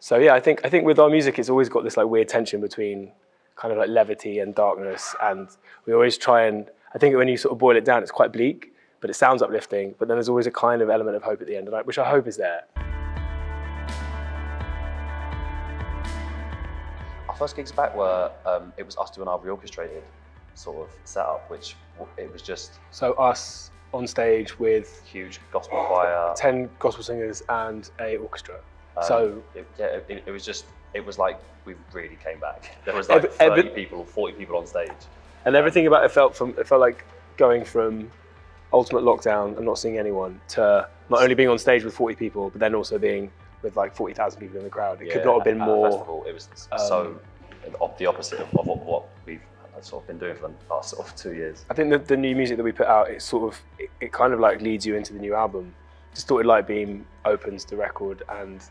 So yeah, I think with our music, it's always got this like weird tension between kind of like levity and darkness, and we always try and, I think when you sort of boil it down, it's quite bleak, but it sounds uplifting, but then there's always a kind of element of hope at the end, which I hope is there. Our first gigs back were, it was us doing our reorchestrated sort of setup, which it was just... So us on stage with... huge gospel choir. 10 gospel singers and a orchestra. It was like we really came back. There was like 30 people, 40 people on stage. And everything about it felt like going from ultimate lockdown and not seeing anyone to not only being on stage with 40 people, but then also being with like 40,000 people in the crowd. It could not have been more... Festival, it was so the opposite of what we've sort of been doing for the last sort of 2 years. I think the new music that we put out, it kind of like leads you into the new album. Distorted Light Beam opens the record, and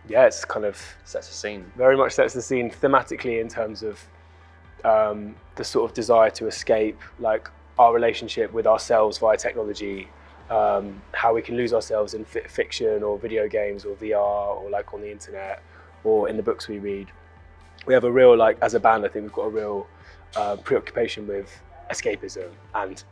yeah, it's kind of... sets the scene. Very much sets the scene thematically in terms of the sort of desire to escape, like our relationship with ourselves via technology, how we can lose ourselves in fiction or video games or VR or like on the internet or in the books we read. We have a real, like, as a band, I think we've got a real preoccupation with escapism and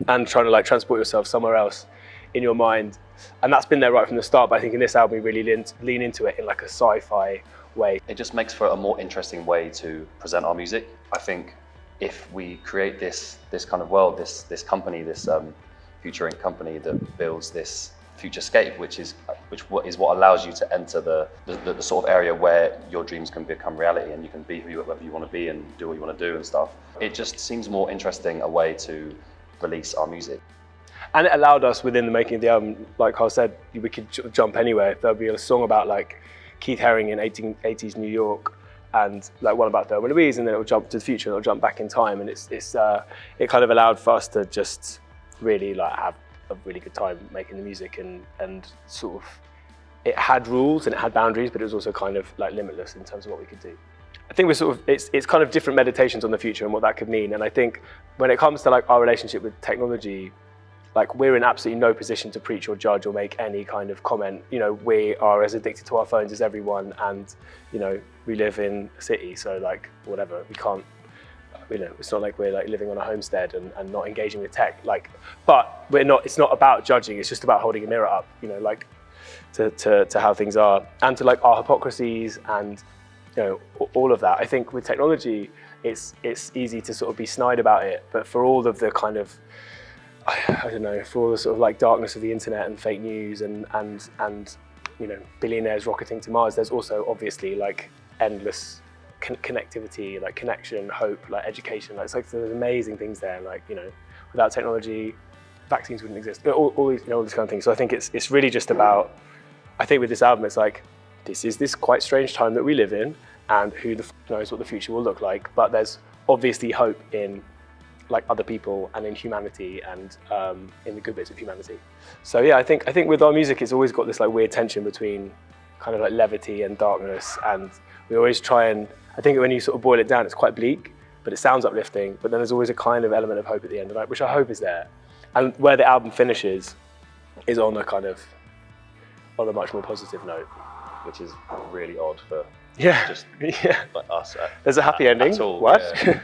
and trying to like transport yourself somewhere else in your mind. And that's been there right from the start, but I think in this album we really lean into it in like a sci-fi way. It just makes for a more interesting way to present our music. I think if we create this kind of world, this company, this Future Inc. company that builds this futurescape, which is what allows you to enter the sort of area where your dreams can become reality and you can be whoever you want to be and do what you want to do and stuff. It just seems more interesting a way to release our music. And it allowed us, within the making of the album, like Carl said, we could jump anywhere. There'll be a song about like Keith Haring in 1880s New York, and like one about Thelma and Louise, and then it'll jump to the future and it'll jump back in time. And it kind of allowed for us to just really like have a really good time making the music, and sort of, it had rules and it had boundaries, but it was also kind of like limitless in terms of what we could do. I think we're sort of, it's kind of different meditations on the future and what that could mean. And I think when it comes to like our relationship with technology, like we're in absolutely no position to preach or judge or make any kind of comment. You know, we are as addicted to our phones as everyone, and you know, we live in a city, so like whatever, we can't, you know, it's not like we're like living on a homestead and not engaging with tech. Like, but we're not. It's not about judging. It's just about holding a mirror up, you know, like to how things are, and to like our hypocrisies and, you know, all of that. I think with technology, it's easy to sort of be snide about it, but for all of the kind of, I don't know, for all the sort of like darkness of the internet and fake news and you know, billionaires rocketing to Mars, there's also obviously like endless connectivity, like connection, hope, like education. Like, it's like there's amazing things there. Like, you know, without technology, vaccines wouldn't exist. All these, you know, all these kind of things. So I think it's really just about, I think with this album, it's like, this is this quite strange time that we live in, and who the f knows what the future will look like. But there's obviously hope in like other people and in humanity and in the good bits of humanity. So yeah, I think with our music, it's always got this like weird tension between kind of like levity and darkness, and we always try and, I think when you sort of boil it down, it's quite bleak, but it sounds uplifting, but then there's always a kind of element of hope at the end, which I hope is there. And where the album finishes is on a kind of, on a much more positive note. Which is really odd for yeah, just yeah, like us. There's a happy ending. At all, what? Yeah.